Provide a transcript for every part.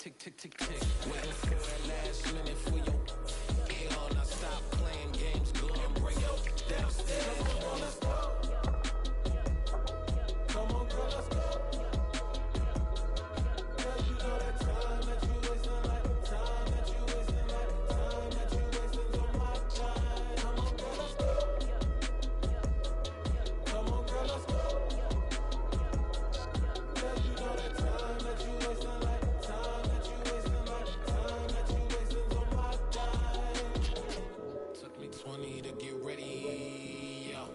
tick, tick, tick, tick. Waiting for that last minute for your on. I stop playing games, go and bring your downstairs. Come on, let's go. Come on, girl, let's go. Girl, you know that time that you wasting, like time that you wasting, like time that you wasting on my time. Come on, girl, let's go. Come on, girl, let's go. Girl, you know that time that you wasting, like time that you wasting, like time that you wasting on my time. Took me 20 to get ready, yeah.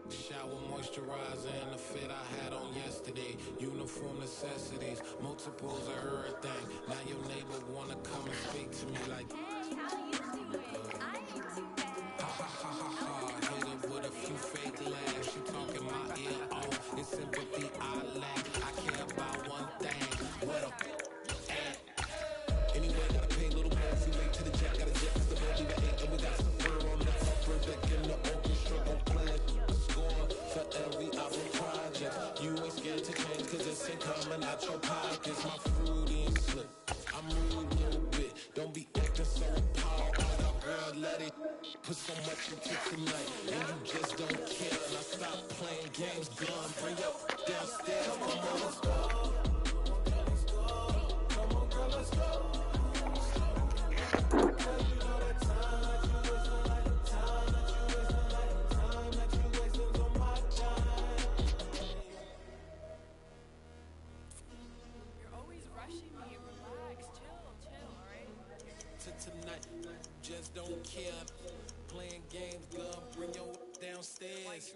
Shower, moisturizer, and the fit I had on yesterday. Uniform necessities, multiples of everything. Now your neighbor wanna come and speak to me like, hey, how you doing? I ain't too bad. ha ha ha ha ha. Hit her with a few fake laughs. She talking my ear off. It's sympathy I lack. I care about one thing. What a anyway, gotta pay a little more if you late to the jet. Got a jet, cause the boat leave at 8. And we got some fur on the upper deck in the orchestra. Gon' play it, score for every album project. You ain't scared to change, cause it's ain't coming out your pockets. My fruity and slick, I'm rude a little bit. Don't be acting so appalled. Girl, let it put so much into tonight. And you just don't care. And I stop playing games, gun, bring your downstairs. Come on, let's go. Come on, girl, let's go. Tonight, just don't care. Playing games, girl, bring your downstairs.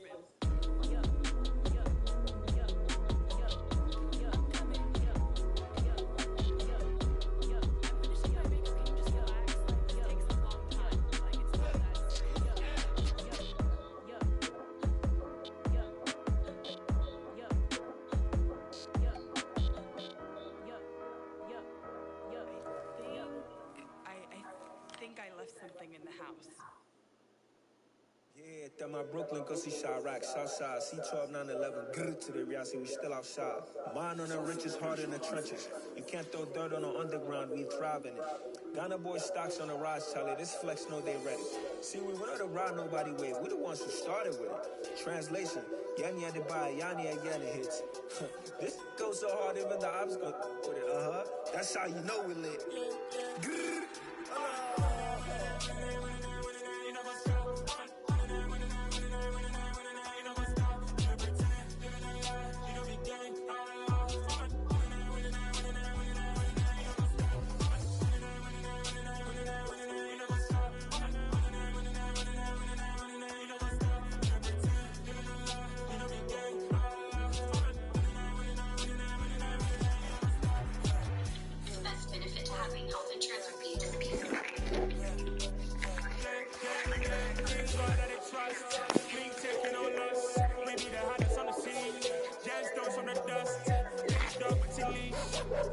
Something in the house. Yeah, that my Brooklyn, go see Chirac, Southside, C12, 911, grrr to the reality, we still outside. Mine on the richest, heart in the trenches. You can't throw dirt on the underground, we thrive in it. Ghana boy stocks on the rise, Charlie, this flex know they ready. See, we went on the ride, nobody wave, we the ones who started with it. Translation, Yanni had to buy, Yanni again it hits. This goes so hard, even the ops go with it, That's how you know we lit. Grrr,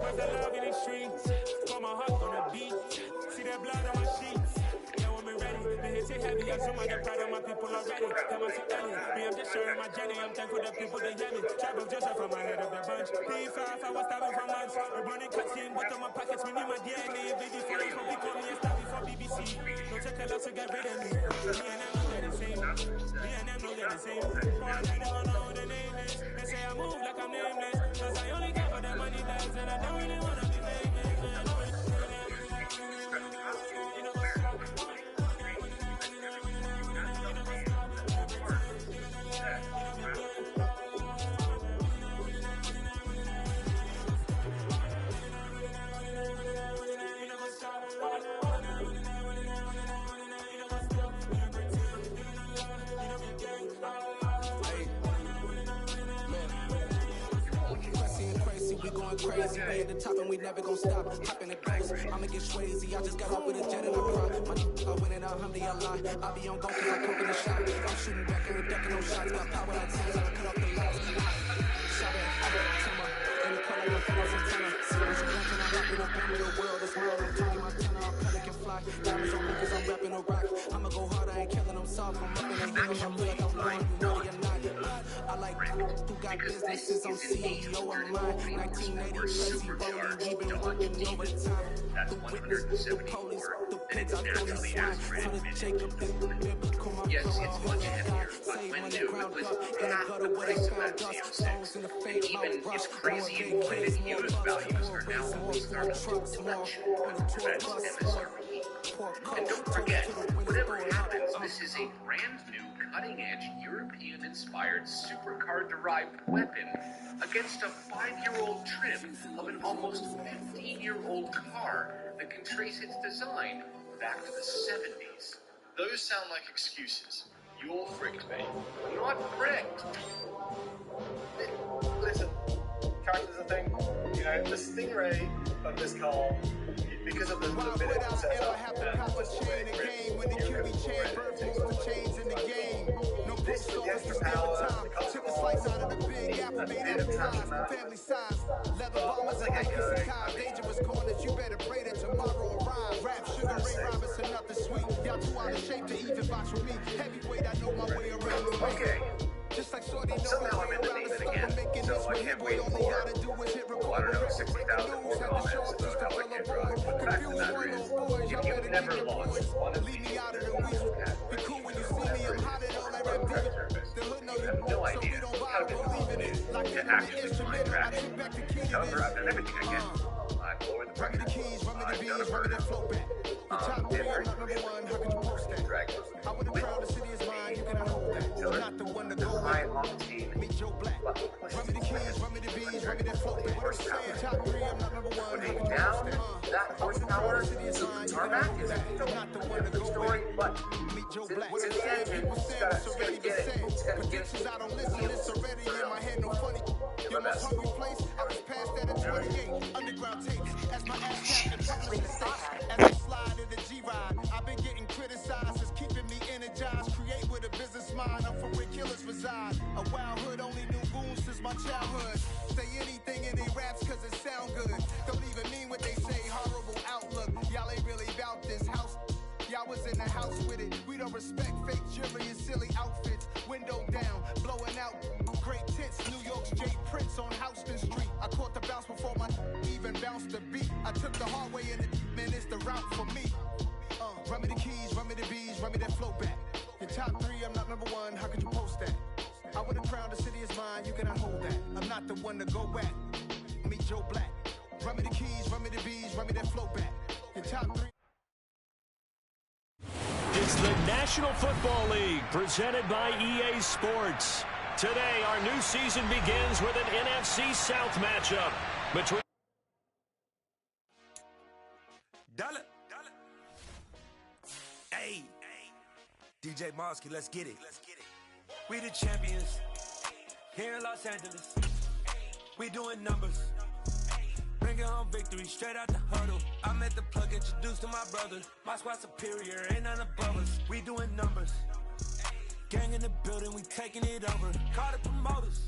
Where's the love in the streets? Put my heart on the beat. See the blood on my sheets. Yeah, when we ready, the hits hit heavy. I'm so much proud of my people already. Come on, sit down. Me, I'm just sharing my journey. I'm thankful the people they hear me. Travel Joseph from my head of the bunch. P5, I was starving for months. We're running cutscene, but on my pockets, we need my DNA. Baby, for us, we call me a star before BBC. Don't check a lot to get rid of me. Me and them know they're the same. Me and them know they're the same. Boy, I don't know who the name is. They say I move like I'm nameless. Cause I only care for the money bags and I don't really wanna be famous. Crazy, we at the top and we never gon' stop. Hop in the ghost, I'ma get swayzy. I just got off with a jet and I cry. My I win it, alhamdulillah. I be on go cause I come in the shot. I'm shooting back and ducking no shots. Got power like T's, I cut off the lights. Shot it, I got a summer. In the color of Phoenix and Tenor. I'm rapping, I'm rapping up in the world. This world, I'm turning my tenor. I'm pelican fly. Diamonds on me cause I'm rapping a rock. I'ma go hard, I ain't killing them soft. I'm up in the hills, I'm like I'm blowing. You know you're not. I like groups who got businesses on CEO online. 1980 crazy rolling, we've been working overtime. The witness, the police, the pigs, I don't swine. So the Jacob is the biblical, my Yes, fellow it's who much got heavier, but saved when money new, it ground was up in the half gutter the where they price of found that dust. GM6. Stones in the And fake even mouth its rush. crazy More inflated vacations, more used bucks, values more are now race, more starting trucks, to more touch on the tour Fred's bus, MSRP. more And cup, don't toast forget, to the winter whatever door. happens, this is a brand new, cutting-edge, European-inspired supercar-derived weapon against a 5-year-old trim of an almost 15-year-old car that can trace its design back to the 70s. Those sound like excuses. You're fricked, mate. Not fricked. Listen, character's a thing. You know, the stingray of this car, because of the bit of setup and just the way it's written, when the QB chain birth moves the chains in the game. No this post with the office to extra steal power, the time. the custom Took a slice out of the armor, big apple, a made bit of apple traction size, management. family size. Leather But bombers once I and get like going, Kai. Dangerous corners, you better pray that tomorrow arrive. Rap, sugar, Ray Robinson, nothing sweet. Y'all too out of shape to even box with me. Heavyweight, I know my way around the ring. Okay. Just like Shorty, know Somehow my way I'm in the around the demon stuff again, I'm making so this I way. can't Boy, wait all they for, gotta do is hit record. I don't know, Break 60,000 the more news, had to comments show off just about to how I fill a can't boy. drive. But the fact of the Confused matter one is, little boys, if y'all you better never keep your launched boys. one of Leave me these out of the weeds. Be cool when you see me, I'm hot at all that rap diva. The hood know you you, have no so we idea don't how bother difficult believing it it. is Like to in the actually find instrumental, I traction. took back the key to However, I've done this. everything I can. I've lowered the Run me pressure. the keys, run me the I've done a bees, run me murder. that flow back. The top three, I'm not number one, how could you post that? I would have crowned the city is mine, you cannot hold that. I'm not the one to go High with. octane. Meet Joe Black. Run me the keys, run me the bees, run me that flow back. Saying top three, I'm not number one, how could you Down post that horsepower, the city is mine, you cannot tarmac hold is that. I'm not the one to the go story, with. but Meet Joe it's Black. in the Saying engine, people it's saying gotta it's already get been it. said. It's gotta get Predictions, I don't listen, it's already in my head, no funny. Your most hungry place, I was past that at 28. Underground tapes, as my ass cap and public mistakes. As I slide in the G-Ride, I've been getting criticized as keeping me energized. Create with a business mind, I'm from where killers reside. A wild hood, only knew goons since my childhood. Say anything in they raps cause it sound good. Don't even mean what they say, horrible outlook. Y'all ain't really about this house. Y'all was in the house with it. We don't respect fake jewelry and silly outfits. Window down, blowing out. Great tits, New York's Jay Prince on Houston Street. I caught the bounce before my even bounced the beat. I took the hard way in it, man, it's the route for me. Run me the keys, run me the bees, run me that flow back. Your top three, I'm not number one, how could you post that? I would have crowned the city is mine, you cannot hold that. I'm not the one to go back. Meet Joe Black. Run me the keys, run me the bees, run me that flow back. Your top three. It's the National Football League presented by EA Sports. Today, our new season begins with an NFC South matchup between... Dollar. Hey. DJ Mosky, let's get it. We the champions here in Los Angeles. We doing numbers. Bringing home victory straight out the huddle. I met the plug, introduced to my brothers. My squad superior, ain't none above us. We doing numbers. Gang in the building, we taking it over. Call the promoters.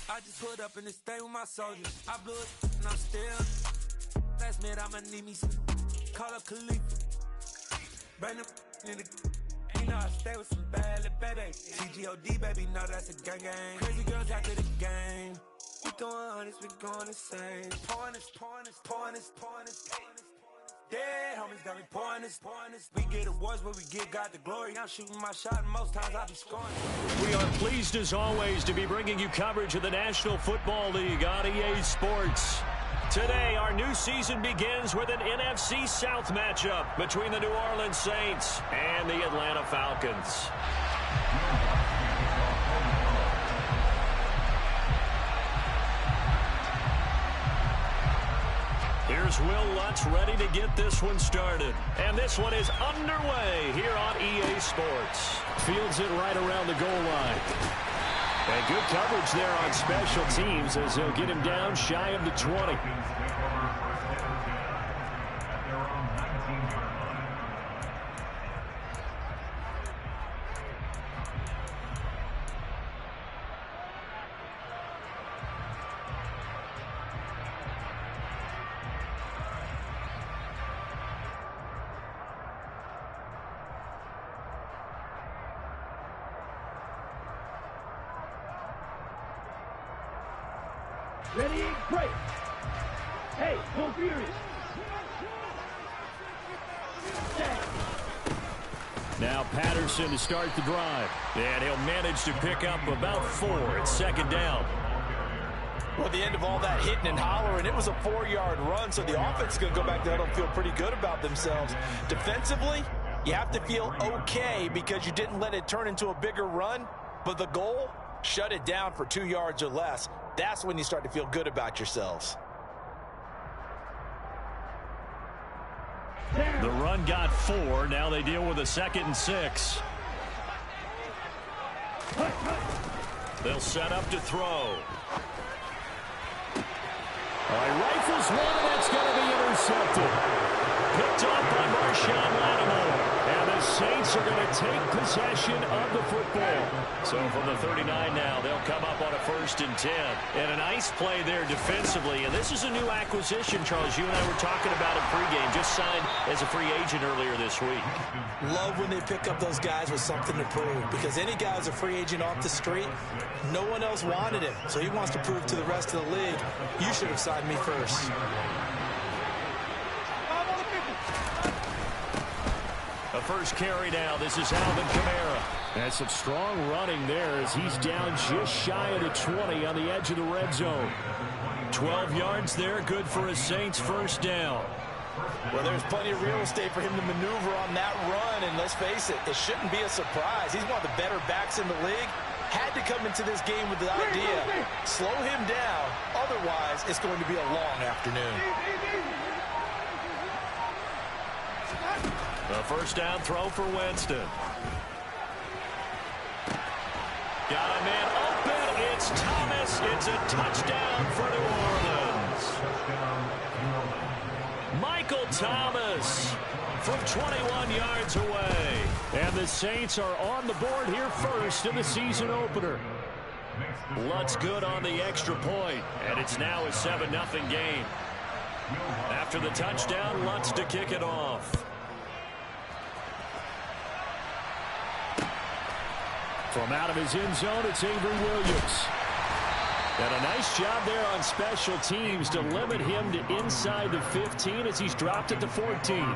I just put up in this thing with my soldiers. I blew it and I'm still. Last minute, I'ma need me some. Call up Khalifa. Bring them in the. You know I stay with some bad little baby. TGOD, baby, know that's a gang gang. Crazy girls after the game. We throwing hundreds, we going insane. Pouring this. Dead homies got me pouring this. We get awards where we give God the glory. I'm shooting my shot and most times I be scoring. We are pleased as always to be bringing you coverage of the National Football League on EA Sports. Today, our new season begins with an NFC South matchup between the New Orleans Saints and the Atlanta Falcons. Here's Will Lutz ready to get this one started. And this one is underway here on EA Sports. Fields it right around the goal line. And good coverage there on special teams as he'll get him down shy of the 20. Ready, break. Hey, go furious. Now Patterson to start the drive. And he'll manage to pick up about 4 at second down. Well, at the end of all that hitting and hollering, it was a 4-yard run, so the offense is going to go back there and feel pretty good about themselves. Defensively, you have to feel okay because you didn't let it turn into a bigger run, but the goal, shut it down for 2 yards or less. That's when you start to feel good about yourselves. The run got 4. Now they deal with a 2nd and 6. They'll set up to throw. All right, rifles one, and that's going to be intercepted. Picked up by Marshawn Lattimore. And the Saints are going to take possession of the football. So from the 39 now, they'll come up on a 1st and 10. And a nice play there defensively. And this is a new acquisition, Charles. You and I were talking about it pregame. Just signed as a free agent earlier this week. Love when they pick up those guys with something to prove. Because any guy who's a free agent off the street, no one else wanted him. So he wants to prove to the rest of the league, you should have signed me first. The first carry now. This is Alvin Kamara. That's some strong running there as he's down just shy of the 20 on the edge of the red zone. 12 yards there, good for a Saints first down. Well, there's plenty of real estate for him to maneuver on that run, and let's face it, it shouldn't be a surprise. He's one of the better backs in the league. Had to come into this game with the idea, slow him down, otherwise it's going to be a long afternoon. The first down throw for Winston. Got a man open. It's Thomas. It's a touchdown for New Orleans. Michael Thomas from 21 yards away. And the Saints are on the board here first in the season opener. Lutz good on the extra point, and it's now a 7-0 game. After the touchdown, Lutz to kick it off. From out of his end zone, it's Avery Williams. And a nice job there on special teams to limit him to inside the 15 as he's dropped at the 14.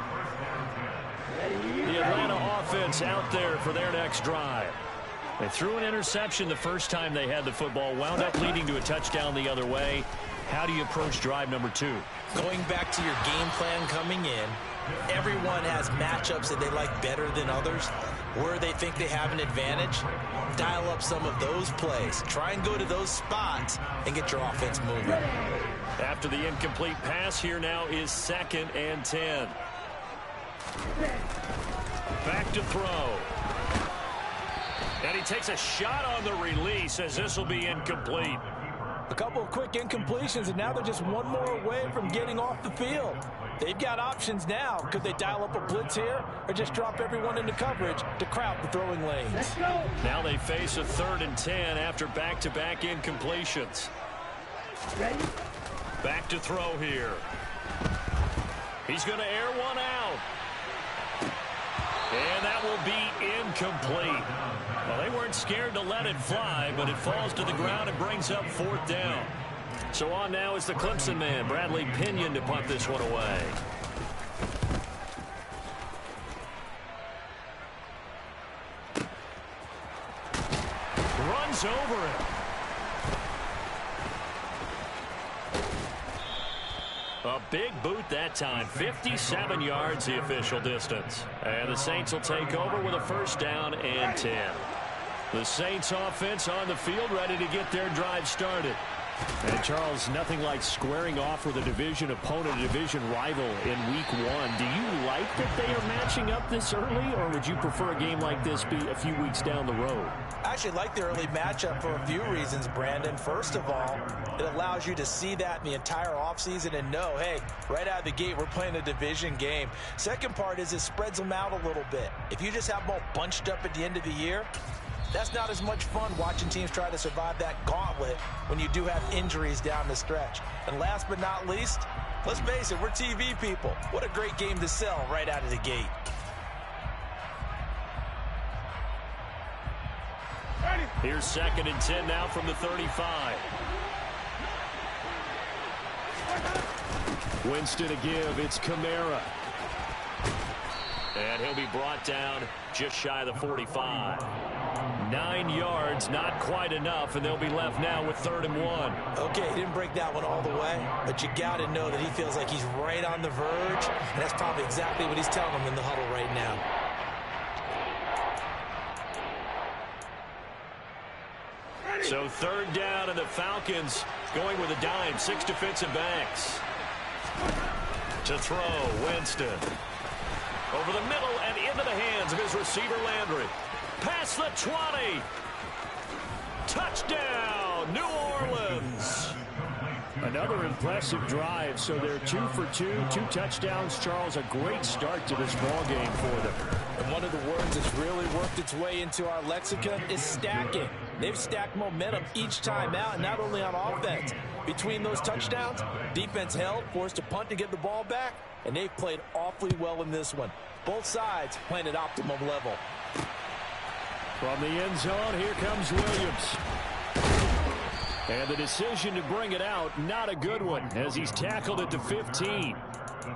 The Atlanta offense out there for their next drive. They threw an interception the first time they had the football, wound up leading to a touchdown the other way. How do you approach drive number 2? Going back to your game plan coming in, everyone has matchups that they like better than others. Where they think they have an advantage, dial up some of those plays. Try and go to those spots and get your offense moving. After the incomplete pass, here now is 2nd and 10. Back to throw. And he takes a shot on the release as this will be incomplete. A couple of quick incompletions, and now they're just one more away from getting off the field. They've got options now. Could they dial up a blitz here or just drop everyone into coverage to crowd the throwing lanes? Now they face a 3rd and 10 after back-to-back incompletions. Ready? Back to throw here. He's going to air one out. And that will be incomplete. Well, they weren't scared to let it fly, but it falls to the ground and brings up 4th down. So on now is the Clemson man, Bradley Pinion, to punt this one away. Runs over it. A big boot that time. 57 yards the official distance. And the Saints will take over with a 1st down and 10. The Saints offense on the field ready to get their drive started. And Charles, nothing like squaring off with a division opponent, a division rival in week 1. Do you like that they are matching up this early, or would you prefer a game like this be a few weeks down the road? I actually like the early matchup for a few reasons, Brandon. First of all, it allows you to see that in the entire offseason and know, hey, right out of the gate, we're playing a division game. Second part is it spreads them out a little bit. If you just have them all bunched up at the end of the year, that's not as much fun watching teams try to survive that gauntlet when you do have injuries down the stretch. And last but not least, let's face it, we're TV people. What a great game to sell right out of the gate. Here's 2nd and 10 now from the 35. Winston to give. It's Kamara. And he'll be brought down just shy of the 45. 9 yards, not quite enough, and they'll be left now with 3rd and 1. Okay, he didn't break that one all the way, but you got to know that he feels like he's right on the verge, and that's probably exactly what he's telling them in the huddle right now. So 3rd down, and the Falcons going with a dime. 6 defensive backs. To throw, Winston. Over the middle and into the hands of his receiver, Landry. Past the 20. Touchdown, New Orleans. Another impressive drive. So they're 2 for 2, 2 touchdowns. Charles, a great start to this ball game for them. And one of the words that's really worked its way into our lexicon is stacking. They've stacked momentum each time out, not only on offense. Between those touchdowns, defense held, forced a punt to get the ball back, and they've played awfully well in this one. Both sides playing at optimum level. From the end zone, here comes Williams. And the decision to bring it out, not a good one, as he's tackled at the 15.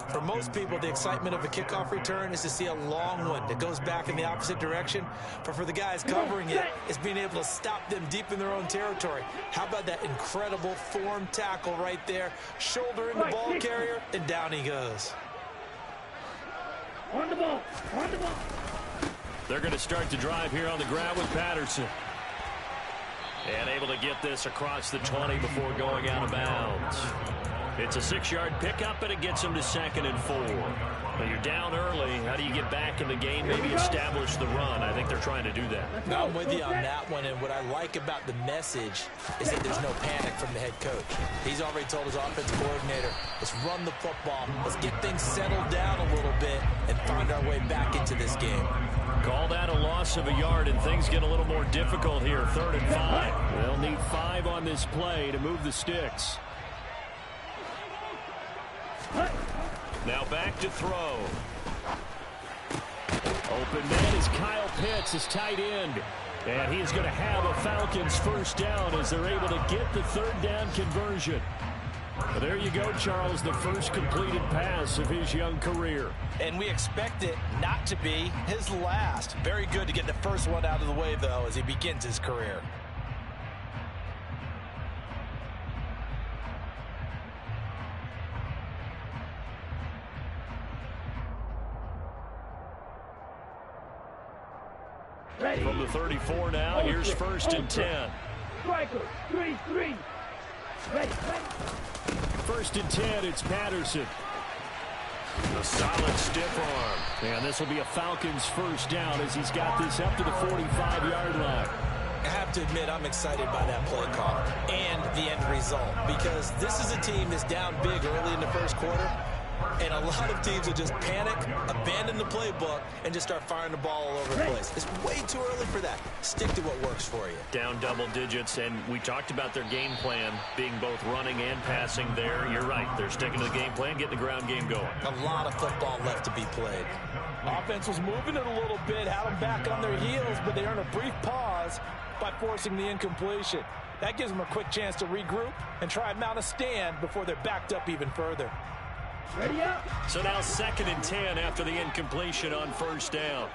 For most people, the excitement of a kickoff return is to see a long one that goes back in the opposite direction. But for the guys covering it, it's being able to stop them deep in their own territory. How about that incredible form tackle right there? Shoulder in the ball carrier, and down he goes. On the ball. On the ball. They're going to start the drive here on the ground with Patterson. And able to get this across the 20 before going out of bounds. It's a 6-yard pickup, and it gets them to 2nd and 4. Now you're down early. How do you get back in the game, maybe establish the run? I think they're trying to do that. I'm with you on that one, and what I like about the message is that there's no panic from the head coach. He's already told his offensive coordinator, let's run the football, let's get things settled down a little bit and find our way back into this game. Call that a loss of a yard, and things get a little more difficult here. 3rd and 5. They'll need 5 on this play to move the sticks. Now back to throw. Open man is Kyle Pitts, his tight end. And he's going to have a Falcons 1st down as they're able to get the 3rd down conversion. Well, there you go, Charles, the first completed pass of his young career. And we expect it not to be his last. Very good to get the first one out of the way, though, as he begins his career. From the 34 now, here's 1st and 10. Striker, 3-3. Ready. 1st and 10, it's Patterson. A solid stiff arm. And this will be a Falcons 1st down as he's got this up to the 45-yard line. I have to admit, I'm excited by that play call and the end result, because this is a team that's down big early in the 1st quarter. And a lot of teams will just panic, abandon the playbook, and just start firing the ball all over the place. It's way too early for that. Stick to what works for you. Down double digits, and we talked about their game plan being both running and passing there. You're right. They're sticking to the game plan, getting the ground game going. A lot of football left to be played. Offense was moving it a little bit, had them back on their heels, but they earned a brief pause by forcing the incompletion. That gives them a quick chance to regroup and try and mount a stand before they're backed up even further. Ready up. So now 2nd and 10 after the incompletion on 1st down.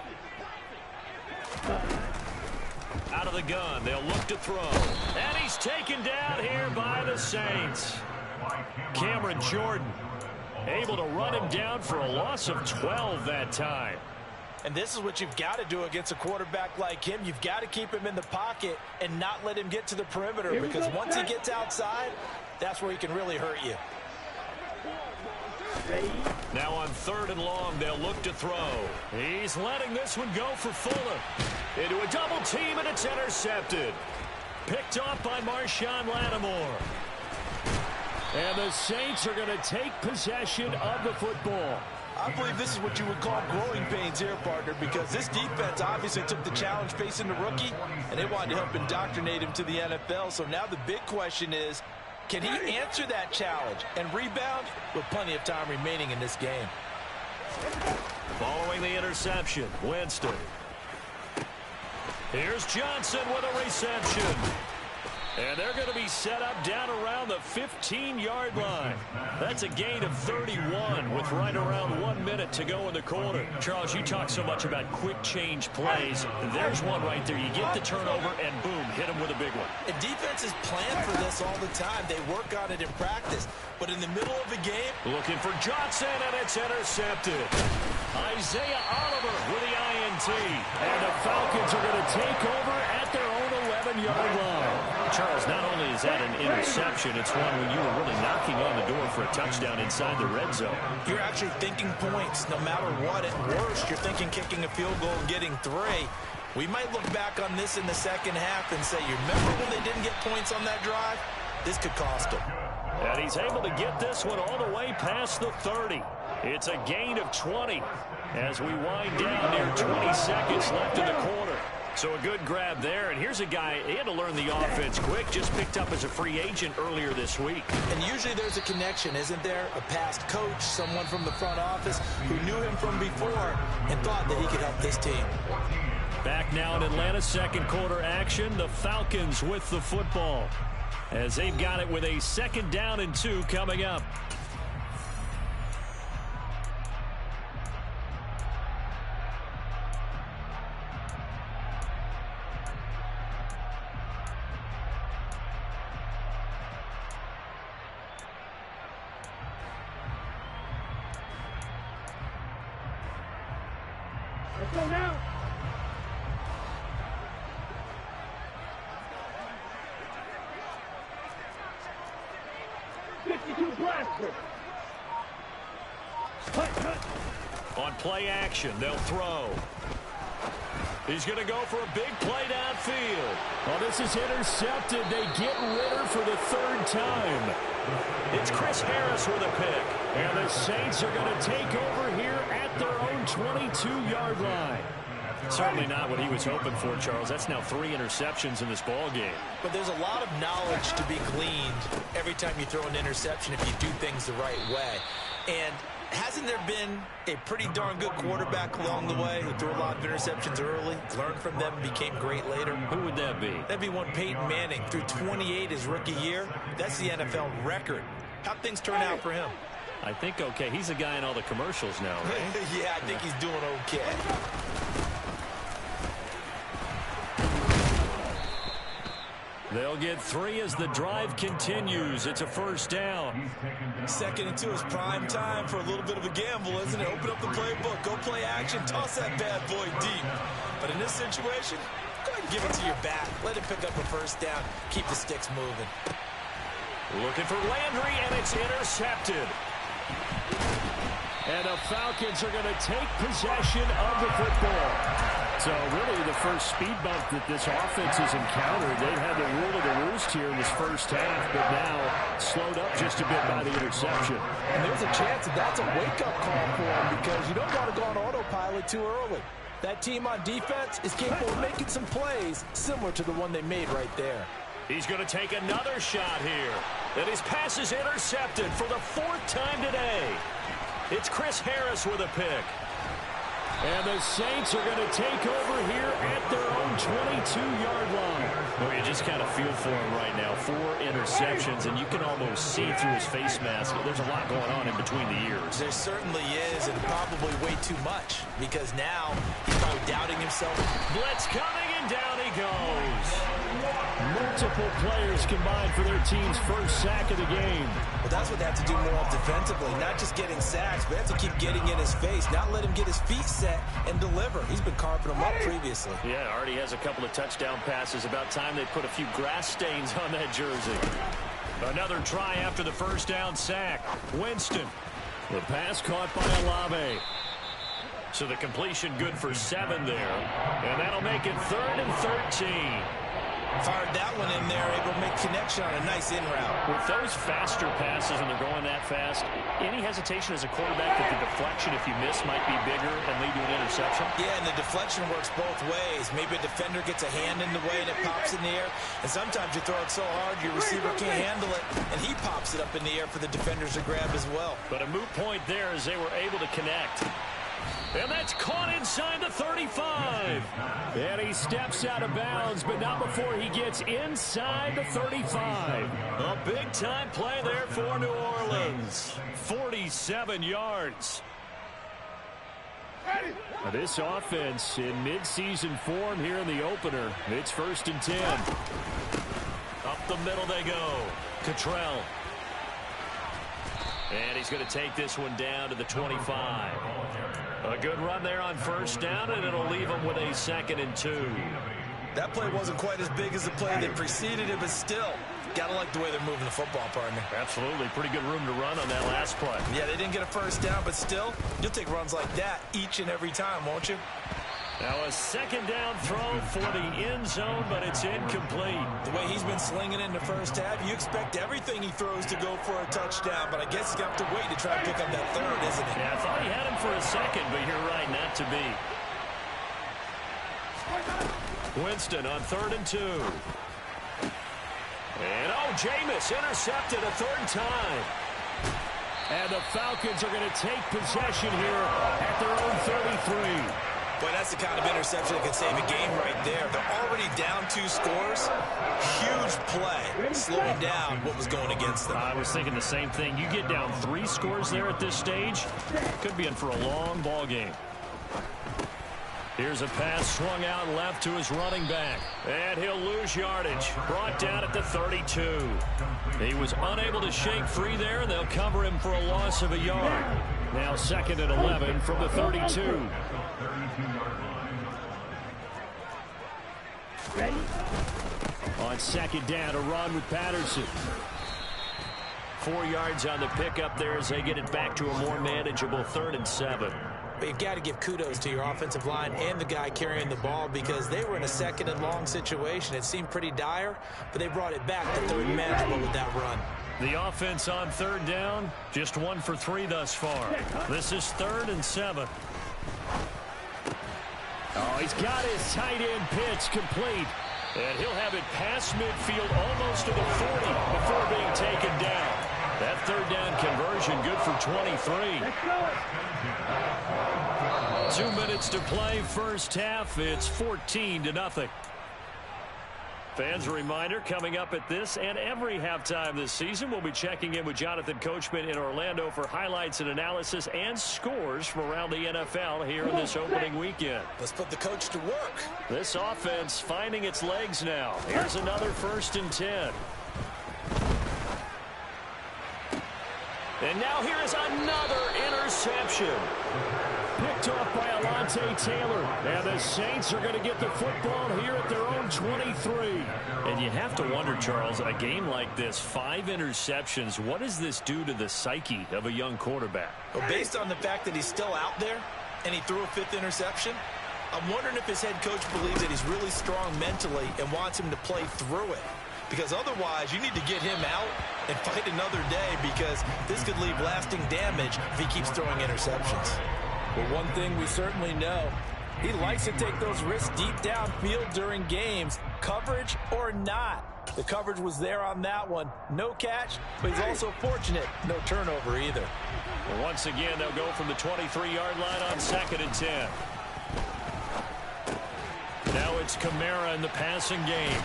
Out of the gun, they'll look to throw. And he's taken down here by the Saints. Cameron Jordan able to run him down for a loss of 12 that time. And this is what you've got to do against a quarterback like him. You've got to keep him in the pocket and not let him get to the perimeter, because once he gets outside, that's where he can really hurt you. Now on 3rd and long, they'll look to throw. He's letting this one go for Fuller. Into a double team, and it's intercepted. Picked off by Marshawn Lattimore. And the Saints are going to take possession of the football. I believe this is what you would call growing pains here, partner, because this defense obviously took the challenge facing the rookie, and they wanted to help indoctrinate him to the NFL. So now the big question is, can he answer that challenge and rebound with plenty of time remaining in this game? Following the interception, Winston. Here's Johnson with a reception. And they're going to be set up down around the 15-yard line. That's a gain of 31 with right around 1 minute to go in the quarter. Charles, you talk so much about quick change plays. There's one right there. You get the turnover and boom, hit them with a big one. And defenses plan for this all the time. They work on it in practice. But in the middle of the game, looking for Johnson, and it's intercepted. Isaiah Oliver with the INT. And the Falcons are going to take over at their own 11-yard line. Charles, not only is that an interception, it's one when you were really knocking on the door for a touchdown inside the red zone. You're actually thinking points no matter what. At worst, you're thinking kicking a field goal and getting 3. We might look back on this in the second half and say, you remember when they didn't get points on that drive? This could cost them. And he's able to get this one all the way past the 30. It's a gain of 20 as we wind down near 20 seconds left in the quarter. So a good grab there, and here's a guy, he had to learn the offense quick, just picked up as a free agent earlier this week. And usually there's a connection, isn't there? A past coach, someone from the front office who knew him from before and thought that he could help this team. Back now in Atlanta, second quarter action, the Falcons with the football as they've got it with a 2nd down and 2 coming up. Let's go now. On play action, they'll throw. He's going to go for a big play downfield. Well, this is intercepted. They get Ritter for the 3rd time. It's Chris Harris with a pick. And the Saints are going to take over here at their own 22-yard line. Certainly not what he was hoping for, Charles. That's now 3 interceptions in this ball game. But there's a lot of knowledge to be gleaned every time you throw an interception if you do things the right way. And hasn't there been a pretty darn good quarterback along the way who threw a lot of interceptions early, learned from them, and became great later? Who would that be? That'd be one Peyton Manning. Threw 28 his rookie year. That's the NFL record. How'd things turn out for him? I think okay. He's a guy in all the commercials now, right? Yeah, I think he's doing okay. They'll get 3 as the drive continues. It's a 1st down. 2nd and 2 is prime time for a little bit of a gamble, isn't it? Open up the playbook, go play action, toss that bad boy deep. But in this situation, go ahead and give it to your back. Let it pick up a 1st down. Keep the sticks moving. Looking for Landry, and it's intercepted. And the Falcons are going to take possession of the football. So really the first speed bump that this offense has encountered. They've had the rule of the roost here in this first half, but now slowed up just a bit by the interception. And there's a chance that that's a wake-up call for them because you don't want to go on autopilot too early. That team on defense is capable of making some plays similar to the one they made right there. He's going to take another shot here. And his pass is intercepted for the 4th time today. It's Chris Harris with a pick. And the Saints are going to take over here at their own 22-yard line. Well, you just kind of feel for him right now. 4 interceptions, and you can almost see through his face mask. There's a lot going on in between the ears. There certainly is, and probably way too much, because now he's probably doubting himself. Blitz coming, and down he goes. Multiple players combined for their team's first sack of the game. Well, that's what they have to do more of defensively, not just getting sacks, but they have to keep getting in his face, not let him get his feet set and deliver. He's been carving them up previously. Yeah, already has a couple of touchdown passes. About time they put a few grass stains on that jersey. Another try after the 1st down sack. Winston. The pass caught by Olave. So the completion good for 7 there. And that'll make it 3rd and 13. Fired that one in there, able to make connection on a nice in route. With those faster passes and they're going that fast, any hesitation as a quarterback that the deflection, if you miss, might be bigger and lead to an interception? Yeah, and the deflection works both ways. Maybe a defender gets a hand in the way and it pops in the air. And sometimes you throw it so hard your receiver can't handle it, and he pops it up in the air for the defenders to grab as well. But a moot point there as they were able to connect. And that's caught inside the 35. And he steps out of bounds, but not before he gets inside the 35. A big-time play there for New Orleans. 47 yards. This offense in midseason form here in the opener. It's 1st and 10. Up the middle they go. Cottrell. And he's going to take this one down to the 25. A good run there on 1st down, and it'll leave him with a 2nd and 2. That play wasn't quite as big as the play that preceded it, but still, gotta like the way they're moving the football, partner. Absolutely. Pretty good room to run on that last play. Yeah, they didn't get a 1st down, but still, you'll take runs like that each and every time, won't you? Now a 2nd down throw for the end zone, but it's incomplete. The way he's been slinging it in the 1st half, you expect everything he throws to go for a touchdown, but I guess he's going to have to wait to try to pick up that 3rd, isn't he? Yeah, I thought he had him for a 2nd, but you're right, not to be. Winston on 3rd and 2. And, Jameis intercepted a 3rd time. And the Falcons are going to take possession here at their own 33. Boy, that's the kind of interception that can save a game right there. They're already down 2 scores. Huge play, slowing down what was going against them. I was thinking the same thing. You get down 3 scores there at this stage, could be in for a long ball game. Here's a pass swung out left to his running back. And he'll lose yardage. Brought down at the 32. He was unable to shake free there, and they'll cover him for a loss of a yard. Now 2nd and 11 from the 32. On 2nd down, a run with Patterson. 4 yards on the pickup there as they get it back to a more manageable 3rd and 7. But you've got to give kudos to your offensive line and the guy carrying the ball because they were in a 2nd and long situation. It seemed pretty dire, but they brought it back to 3rd and manageable with that run. The offense on 3rd down, just 1 for 3 thus far. This is 3rd and 7. He's got his tight end pitch complete. And he'll have it past midfield almost to the 40 before being taken down. That 3rd down conversion good for 23. 2 minutes to play, 1st half. It's 14-0. Fans, a reminder, coming up at this and every halftime this season, we'll be checking in with Jonathan Coachman in Orlando for highlights and analysis and scores from around the NFL here in this opening weekend. Let's put the coach to work. This offense finding its legs now. Here's another 1st and 10. And now here is another interception. Picked off by Alontae Taylor. And the Saints are going to get the football here at their own 23. And you have to wonder, Charles, a game like this, 5 interceptions, what does this do to the psyche of a young quarterback? Well, based on the fact that he's still out there and he threw a 5th interception, I'm wondering if his head coach believes that he's really strong mentally and wants him to play through it. Because otherwise, you need to get him out and fight another day because this could leave lasting damage if he keeps throwing interceptions. But one thing we certainly know, he likes to take those risks deep downfield during games, coverage or not. The coverage was there on that one. No catch, but he's also fortunate. No turnover either. Well, once again, they'll go from the 23-yard line on 2nd and 10. Now it's Kamara in the passing game.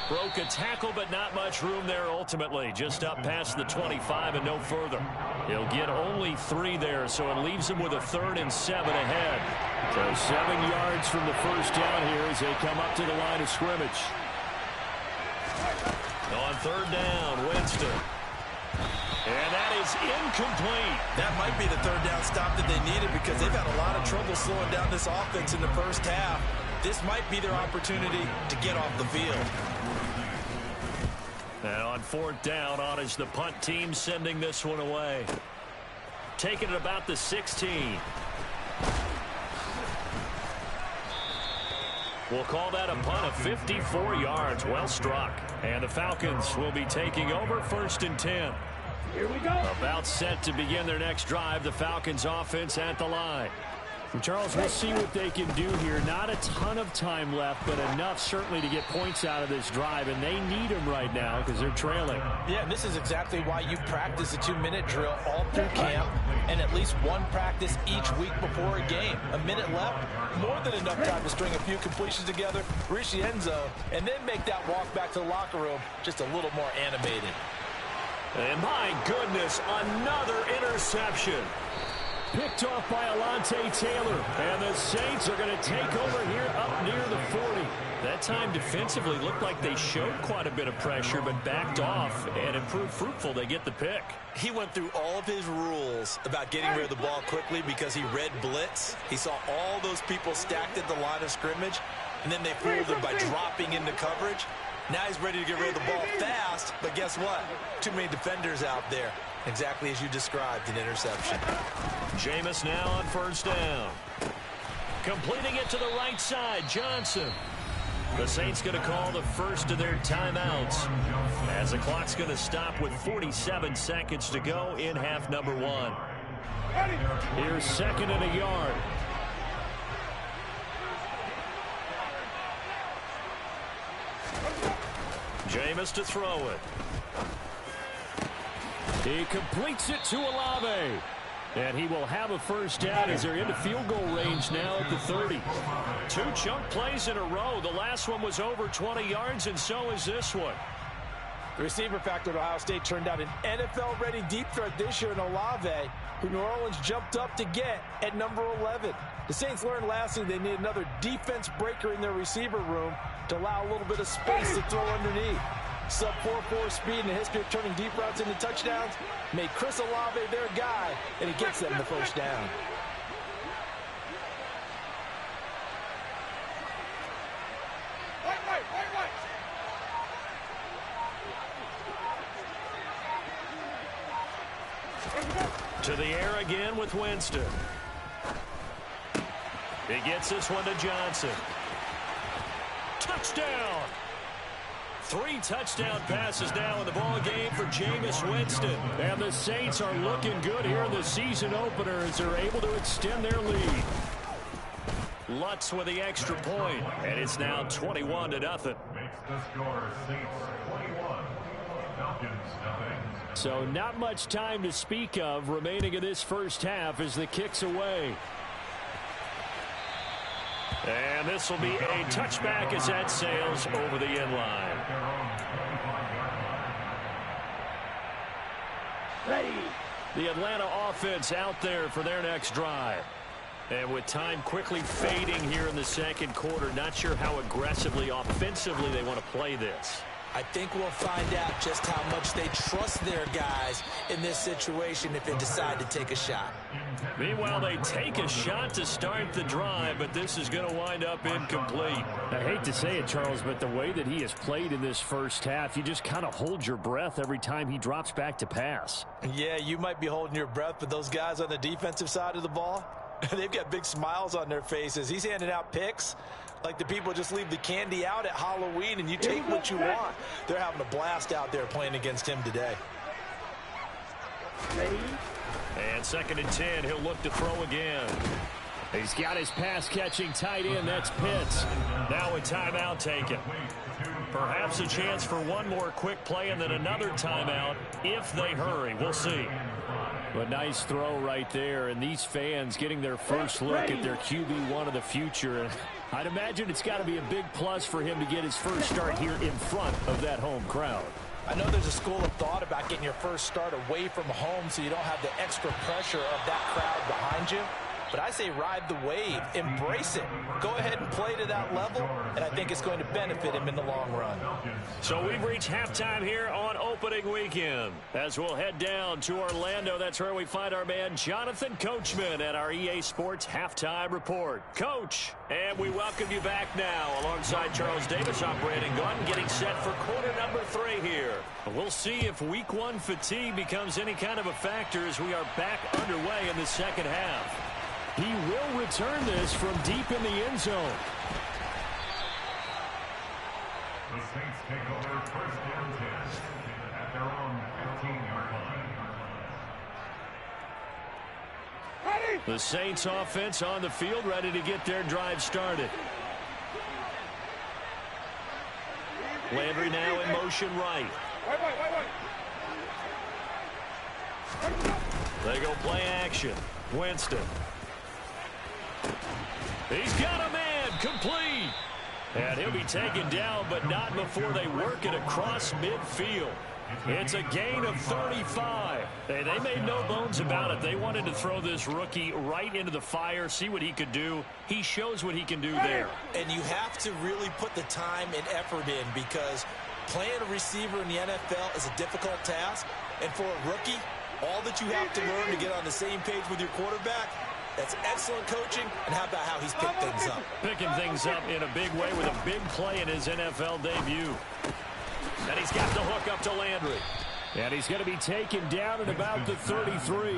Broke a tackle, but not much room there ultimately. Just up past the 25 and no further. He'll get only 3 there, so it leaves him with a 3rd and 7 ahead. So 7 yards from the 1st down here as they come up to the line of scrimmage. On 3rd down, Winston. And that is incomplete. That might be the 3rd down stop that they needed because they've had a lot of trouble slowing down this offense in the 1st half. This might be their opportunity to get off the field. And on 4th down, on is the punt team sending this one away. Taking it about the 16. We'll call that a punt of 54 yards. Well struck. And the Falcons will be taking over 1st and 10. Here we go. About set to begin their next drive. The Falcons offense at the line. And Charles, we'll see what they can do here. Not a ton of time left, but enough certainly to get points out of this drive, and they need them right now because they're trailing. Yeah, and this is exactly why you practice a 2-minute drill all through camp and at least one practice each week before a game. A minute left, more than enough time to string a few completions together, reach the end zone, and then make that walk back to the locker room just a little more animated. And my goodness, another interception. Picked off by Alontae Taylor. And the Saints are going to take over here up near the 40. That time defensively looked like they showed quite a bit of pressure, but backed off and improved fruitful. They get the pick. He went through all of his rules about getting rid of the ball quickly because he read blitz. He saw all those people stacked at the line of scrimmage, and then they fooled him by dropping into coverage. Now he's ready to get rid of the ball fast, but guess what? Too many defenders out there. Exactly as you described, an interception. Jameis now on first down. Completing it to the right side, Johnson. The Saints going to call the first of their timeouts as the clock's going to stop with 47 seconds to go in half number 1. Here's 2nd and a yard. Jameis to throw it. He completes it to Olave. And he will have a first down as they're into field goal range now at the 30. 2 chunk plays in a row. The last one was over 20 yards, and so is this one. The receiver factor at Ohio State turned out an NFL-ready deep threat this year in Olave, who New Orleans jumped up to get at number 11. The Saints learned last year they need another defense breaker in their receiver room to allow a little bit of space to throw underneath. Sub 4.4 speed and a history of turning deep routes into touchdowns made Chris Olave their guy, and he gets them the first down. To the air again with Winston. He gets this one to Johnson. Touchdown! 3 touchdown passes now in the ball game for Jameis Winston. And the Saints are looking good here in the season opener as they're able to extend their lead. Lutz with the extra point, and it's now 21-0. Makes the score Saints 21, Falcons nothing. So not much time to speak of remaining in this first half as the kick's away. And this will be a touchback as that sails over the end line. Ready. The Atlanta offense out there for their next drive. And with time quickly fading here in the second quarter, not sure how aggressively, offensively they want to play this. I think we'll find out just how much they trust their guys in this situation if they decide to take a shot. Meanwhile, they take a shot to start the drive, but this is going to wind up incomplete. I hate to say it, Charles, but the way that he has played in this first half, you just kind of hold your breath every time he drops back to pass. Yeah, you might be holding your breath, but those guys on the defensive side of the ball, they've got big smiles on their faces. He's handing out picks like the people just leave the candy out at Halloween and you take what you want. They're having a blast out there playing against him today. And 2nd and 10, he'll look to throw again. He's got his pass-catching tight end. That's Pitts. Now a timeout taken. Perhaps a chance for one more quick play and then another timeout if they hurry. We'll see. A nice throw right there, and these fans getting their first look at their QB1 of the future. I'd imagine it's got to be a big plus for him to get his first start here in front of that home crowd. I know there's a school of thought about getting your first start away from home so you don't have the extra pressure of that crowd behind you. But I say ride the wave, embrace it. Go ahead and play to that level, and I think it's going to benefit him in the long run. So we've reached halftime here on opening weekend. As we'll head down to Orlando, that's where we find our man Jonathan Coachman at our EA Sports Halftime Report. Coach, and we welcome you back now alongside Charles Davis operating gun, getting set for quarter number 3 here. We'll see if week 1 fatigue becomes any kind of a factor as we are back underway in the second half. He will return this from deep in the end zone. The Saints take over first down 10 at their own 15-yard line. Ready? The Saints offense on the field, ready to get their drive started. Landry now in motion right. They go play action. Winston. He's got a man, complete. And he'll be taken down, but not before they work it across midfield. It's a gain of 35. Hey, they made no bones about it. They wanted to throw this rookie right into the fire, see what he could do. He shows what he can do there. And you have to really put the time and effort in, because playing a receiver in the NFL is a difficult task. And for a rookie, all that you have to learn to get on the same page with your quarterback, that's excellent coaching. And how about how he's picked things up? Picking things up in a big way with a big play in his NFL debut. And he's got the hook up to Landry. And he's going to be taken down at about the 33.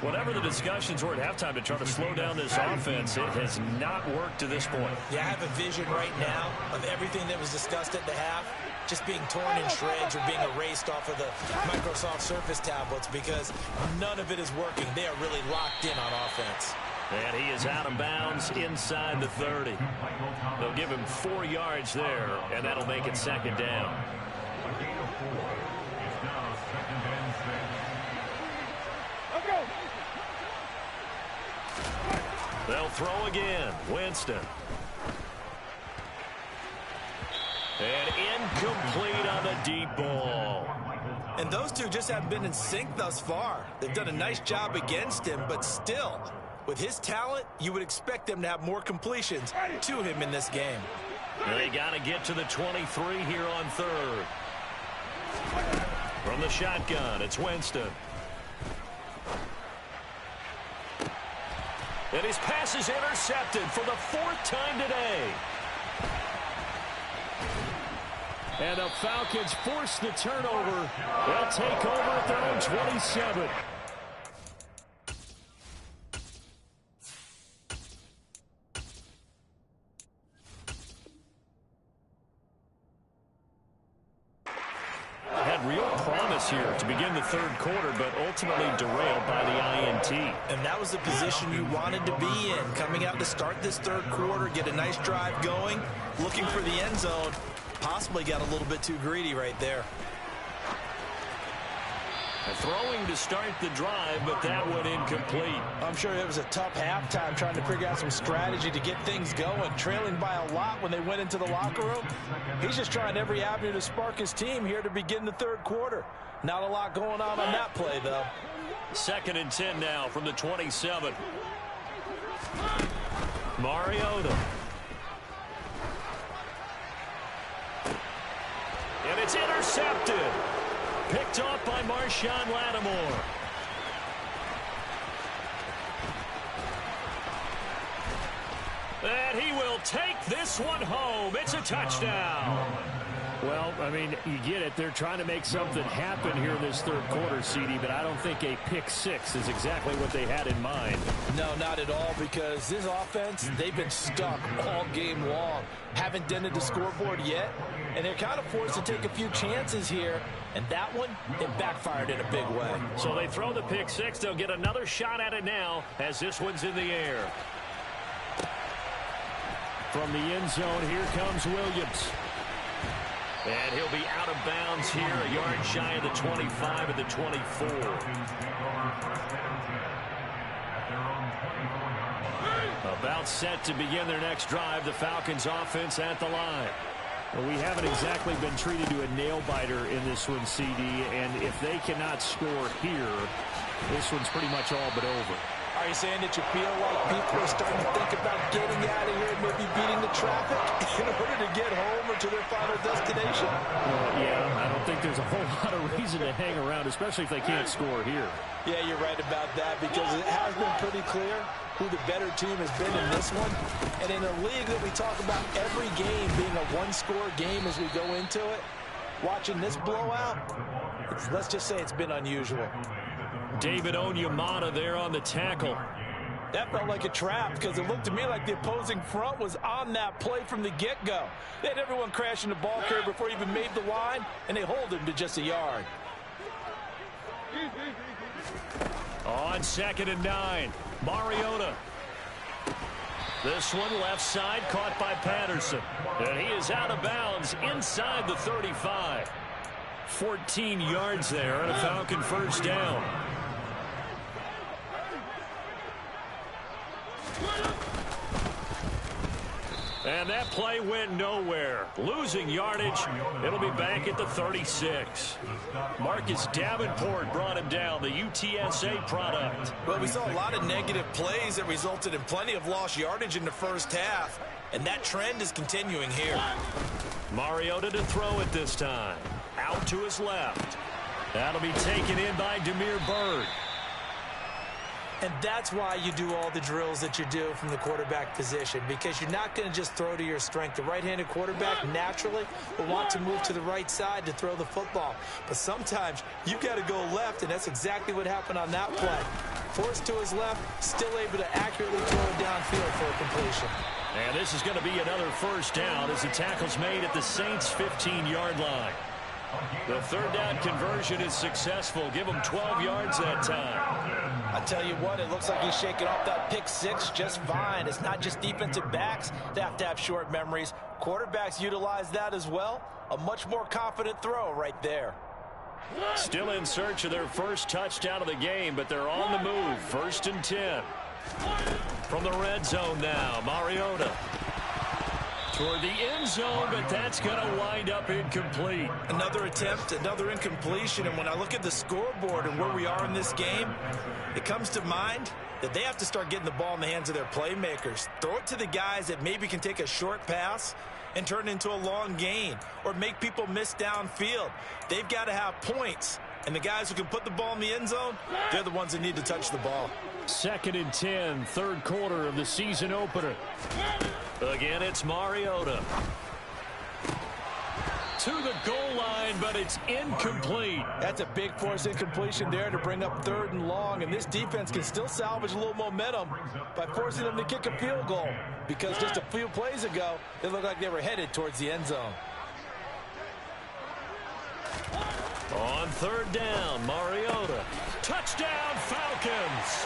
Whatever the discussions were at halftime to try to slow down this offense, it has not worked to this point. Yeah, I have a vision right now of everything that was discussed at the half just being torn in shreds or being erased off of the Microsoft Surface tablets, because none of it is working. They are really locked in on offense. And he is out of bounds inside the 30. They'll give him 4 yards there, and that'll make it second down. They'll throw again. Winston. And incomplete on the deep ball. And those two just haven't been in sync thus far. They've done a nice job against him, but still, with his talent, you would expect them to have more completions to him in this game. They got to get to the 23 here on third. From the shotgun, it's Winston. And his pass is intercepted for the 4th time today. And the Falcons force the turnover. They'll take over at their own 27. Had real promise here to begin the third quarter, but ultimately derailed by the INT. And that was the position you wanted to be in, coming out to start this third quarter, get a nice drive going, looking for the end zone. Possibly got a little bit too greedy right there. Throwing to start the drive, but that went incomplete. I'm sure it was a tough halftime trying to figure out some strategy to get things going. Trailing by a lot when they went into the locker room. He's just trying every avenue to spark his team here to begin the third quarter. Not a lot going on that play, though. 2nd and 10 now from the 27. Mariota. And it's intercepted. Picked off by Marshawn Lattimore. And he will take this one home. It's a touchdown. Well, I mean, you get it. They're trying to make something happen here in this third quarter, CD, but I don't think a pick six is exactly what they had in mind. No, not at all, because this offense, they've been stuck all game long. Haven't dented the scoreboard yet, and they're kind of forced to take a few chances here, and that one, it backfired in a big way. So they throw the pick six. They'll get another shot at it now as this one's in the air. From the end zone, here comes Williams. And he'll be out of bounds here, a yard shy of the 25 at the 24. About set to begin their next drive, the Falcons offense at the line. Well, we haven't exactly been treated to a nail-biter in this one, CD, and if they cannot score here, this one's pretty much all but over. Are you saying that you feel like people are starting to think about getting out of here and maybe beating the traffic in order to get home or to their final destination? Well, yeah, I don't think there's a whole lot of reason to hang around, especially if they can't score here. Yeah, you're right about that, because it has been pretty clear who the better team has been in this one. And in a league that we talk about every game being a one-score game as we go into it, watching this blowout, let's just say it's been unusual. David Onyemata there on the tackle. That felt like a trap, because it looked to me like the opposing front was on that play from the get-go. They had everyone crashing the ball carrier before he even made the line, and they hold him to just a yard. On 2nd and 9, Mariota. This one left side caught by Patterson. And he is out of bounds inside the 35. 14 yards there and a Falcon first down. And that play went nowhere. Losing yardage. It'll be back at the 36. Marcus Davenport brought him down, the UTSA product. Well, we saw a lot of negative plays that resulted in plenty of lost yardage in the first half. And that trend is continuing here. Mariota to throw it this time. Out to his left. That'll be taken in by Damiere Byrd. And that's why you do all the drills that you do from the quarterback position, because you're not going to just throw to your strength. The right-handed quarterback naturally will want to move to the right side to throw the football. But sometimes you got to go left, and that's exactly what happened on that play. Forced to his left, still able to accurately throw it downfield for a completion. And this is going to be another first down as the tackle's made at the Saints' 15-yard line. The third down conversion is successful. Give him 12 yards that time. I tell you what, it looks like he's shaking off that pick six just fine. It's not just defensive backs that have to have short memories. Quarterbacks utilize that as well. A much more confident throw right there. Still in search of their first touchdown of the game, but they're on the move. 1st and 10. From the red zone now, Mariota. Toward the end zone, but that's going to wind up incomplete. Another attempt, another incompletion, and when I look at the scoreboard and where we are in this game, it comes to mind that they have to start getting the ball in the hands of their playmakers. Throw it to the guys that maybe can take a short pass and turn it into a long gain or make people miss downfield. They've got to have points, and the guys who can put the ball in the end zone, they're the ones that need to touch the ball. 2nd and 10, third quarter of the season opener. Again, it's Mariota. To the goal line, but it's incomplete. That's a big force incompletion there to bring up 3rd and long, and this defense can still salvage a little momentum by forcing them to kick a field goal, because just a few plays ago, it looked like they were headed towards the end zone. On 3rd down, Mariota. Touchdown, Falcons!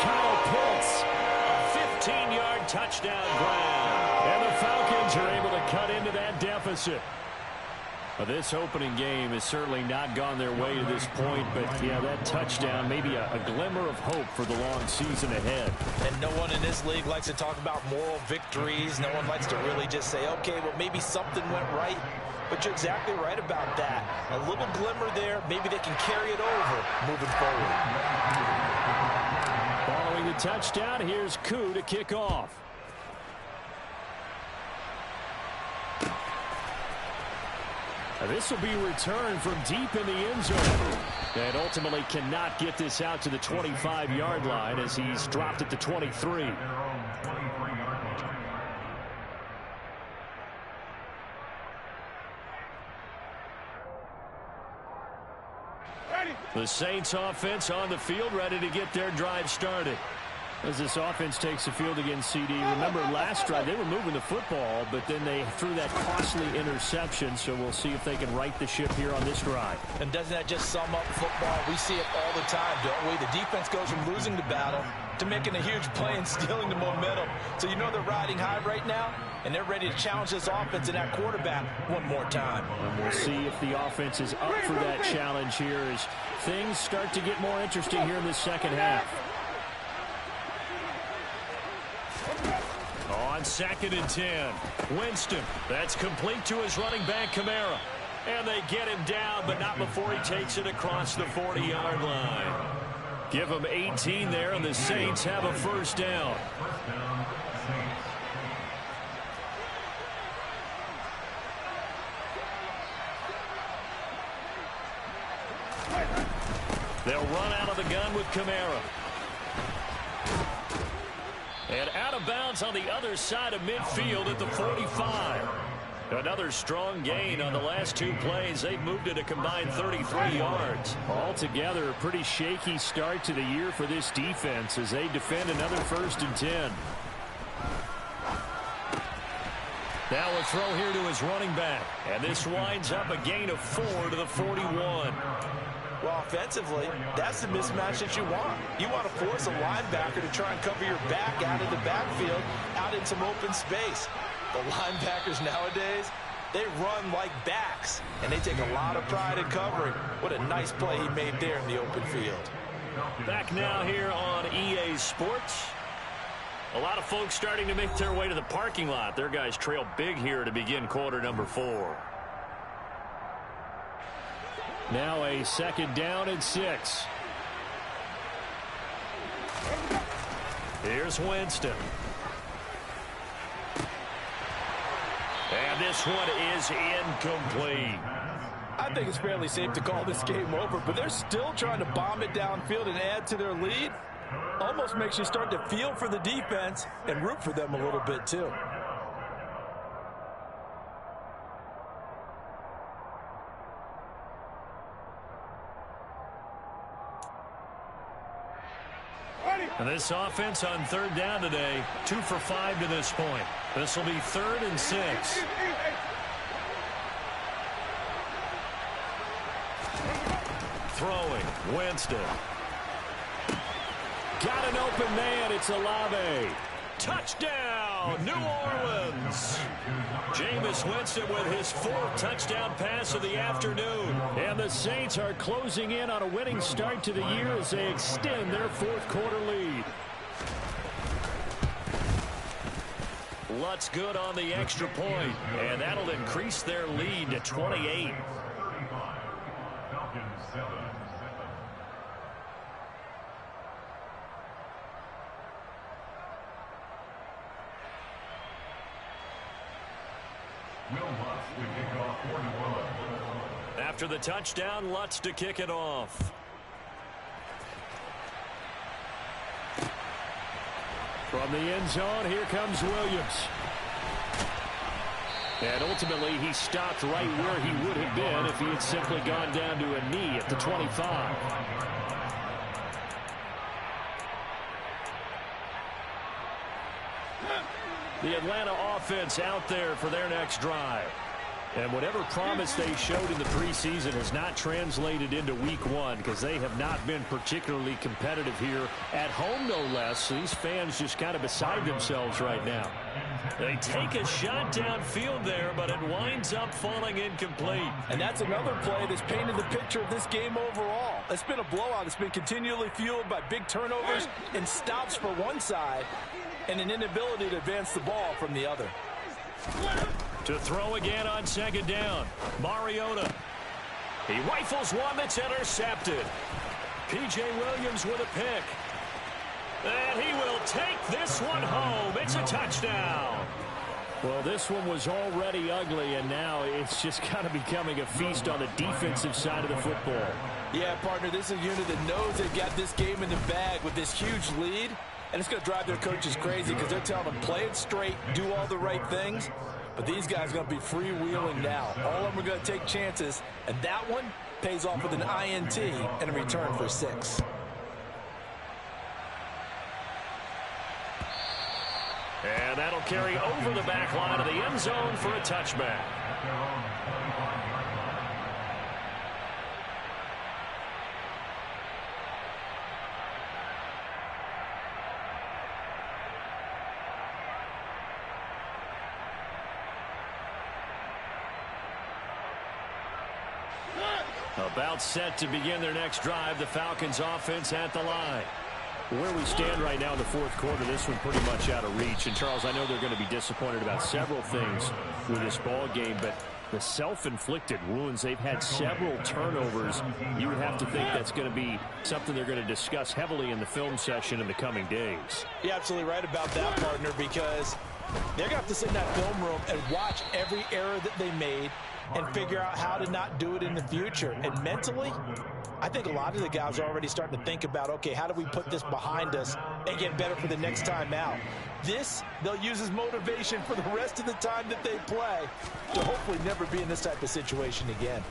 Kyle Pitts, a 15-yard touchdown grab. And the Falcons are able to cut into that deficit. Well, this opening game has certainly not gone their way to this point, but yeah, that touchdown, maybe a glimmer of hope for the long season ahead. And no one in this league likes to talk about moral victories. No one likes to really just say, okay, well, maybe something went right. But you're exactly right about that. A little glimmer there. Maybe they can carry it over moving forward. Following the touchdown, here's Koo to kick off. Now this will be returned from deep in the end zone. And ultimately cannot get this out to the 25-yard line as he's dropped it to 23. The Saints offense on the field, ready to get their drive started. As this offense takes the field against CD, remember last drive they were moving the football, but then they threw that costly interception, so we'll see if they can right the ship here on this drive. And doesn't that just sum up football? We see it all the time, don't we? The defense goes from losing the battle to making a huge play and stealing the momentum. So you know they're riding high right now, and they're ready to challenge this offense and that quarterback one more time. And we'll see if the offense is up for that challenge here as things start to get more interesting here in the second half. On 2nd and 10, Winston. That's complete to his running back, Kamara. And they get him down, but not before he takes it across the 40-yard line. Give him 18 there, and the Saints have a first down. They'll run out of the gun with Kamara. And out of bounds on the other side of midfield at the 45. Another strong gain on the last two plays. They've moved it a combined 33 yards. Altogether, a pretty shaky start to the year for this defense as they defend another 1st and 10. Now a throw here to his running back. And this winds up a gain of 4 to the 41. Well, offensively, that's the mismatch that you want. You want to force a linebacker to try and cover your back out of the backfield, out in some open space. The linebackers nowadays, they run like backs, and they take a lot of pride in covering. What a nice play he made there in the open field. Back now here on EA Sports. A lot of folks starting to make their way to the parking lot. Their guys trail big here to begin quarter number 4. Now a 2nd down and 6. Here's Winston. And this one is incomplete. I think it's fairly safe to call this game over, but they're still trying to bomb it downfield and add to their lead. Almost makes you start to feel for the defense and root for them a little bit too. And this offense on 3rd down today, 2 for 5 to this point. This will be 3rd and 6. Throwing, Winston. Got an open man, it's Olave. Touchdown, New Orleans. Jameis Winston with his 4th touchdown pass of the afternoon. And the Saints are closing in on a winning start to the year as they extend their 4th quarter lead. Lutz good on the extra point, and that'll increase their lead to 28. After the touchdown, Lutz to kick it off. From the end zone, here comes Williams. And ultimately, he stopped right where he would have been if he had simply gone down to a knee at the 25. The Atlanta offense out there for their next drive. And whatever promise they showed in the preseason has not translated into week 1 because they have not been particularly competitive here at home, no less. So these fans just kind of beside themselves right now. They take a shot downfield there, but it winds up falling incomplete. And that's another play that's painted the picture of this game overall. It's been a blowout. It's been continually fueled by big turnovers and stops for one side and an inability to advance the ball from the other. To throw again on 2nd down, Mariota. He rifles one that's intercepted. P.J. Williams with a pick. And he will take this one home. It's a touchdown. Well, this one was already ugly, and now it's just kind of becoming a feast on the defensive side of the football. Yeah, partner, this is a unit that knows they've got this game in the bag with this huge lead, and it's going to drive their coaches crazy because they're telling them play it straight, do all the right things. But these guys are going to be freewheeling now. All of them are going to take chances, and that one pays off with an INT and a return for 6. And that'll carry over the back line of the end zone for a touchback. About set to begin their next drive, the Falcons offense at the line. Where we stand right now in the 4th quarter, this one pretty much out of reach. And, Charles, I know they're going to be disappointed about several things with this ball game, but the self-inflicted wounds, they've had several turnovers. You would have to think that's going to be something they're going to discuss heavily in the film session in the coming days. You're absolutely right about that, partner, because they're going to have to sit in that film room and watch every error that they made and figure out how to not do it in the future. And mentally, I think a lot of the guys are already starting to think about, okay, how do we put this behind us and get better for the next time out? This, they'll use as motivation for the rest of the time that they play to hopefully never be in this type of situation again.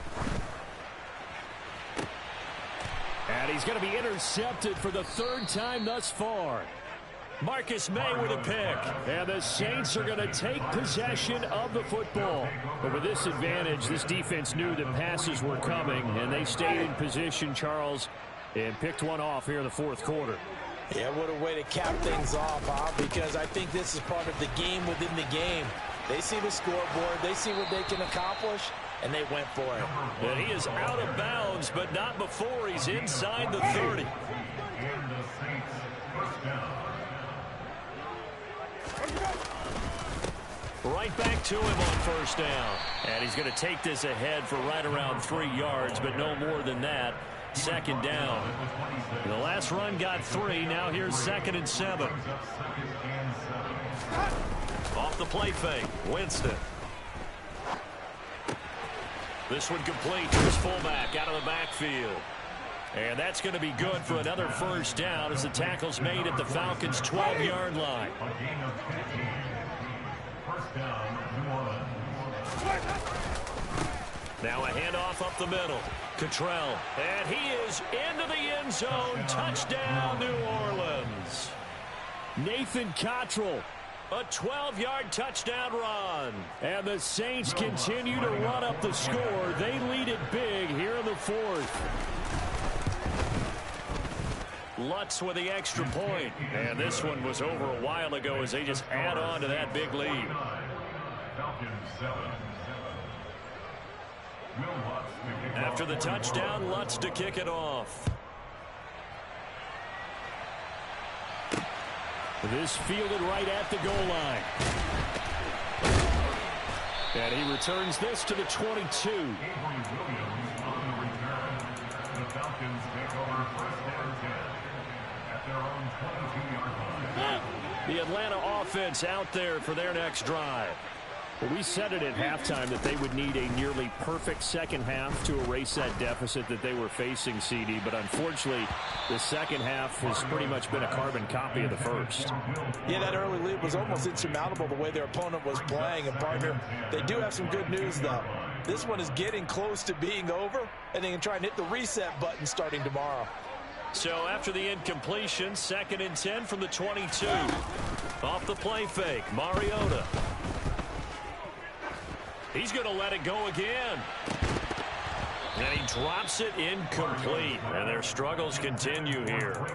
And he's going to be intercepted for the 3rd time thus far. Marcus May with a pick. And the Saints are going to take possession of the football. But with this advantage, this defense knew that passes were coming, and they stayed in position, Charles, and picked one off here in the fourth quarter. Yeah, what a way to cap things off, huh? Because I think this is part of the game within the game. They see the scoreboard, they see what they can accomplish, and they went for it. And he is out of bounds, but not before he's inside the 30. Right back to him on first down. And he's going to take this ahead for right around 3 yards, but no more than that. Second down. The last run got 3. Now here's 2nd and 7. Off the play fake. Winston. This one complete to his fullback out of the backfield. And that's going to be good for another first down as the tackle's made at the Falcons' 12-yard line. Now a handoff up the middle. Cottrell. And he is into the end zone. Touchdown, New Orleans. Nathan Cottrell. A 12-yard touchdown run. And the Saints continue to run up the score. They lead it big here in the fourth. Lutz with the extra point. And this one was over a while ago as they just add on to that big lead. After the touchdown, Lutz to kick it off. This fielded right at the goal line. And he returns this to the 22. The Atlanta offense out there for their next drive. Well, we said it at halftime that they would need a nearly perfect second half to erase that deficit that they were facing, CD. But unfortunately, the second half has pretty much been a carbon copy of the first. Yeah, that early lead was almost insurmountable the way their opponent was playing. And, partner, they do have some good news, though. This one is getting close to being over, and they can try and hit the reset button starting tomorrow. So after the incompletion, 2nd and 10 from the 22. Off the play fake, Mariota. He's going to let it go again. And he drops it incomplete. And their struggles continue here.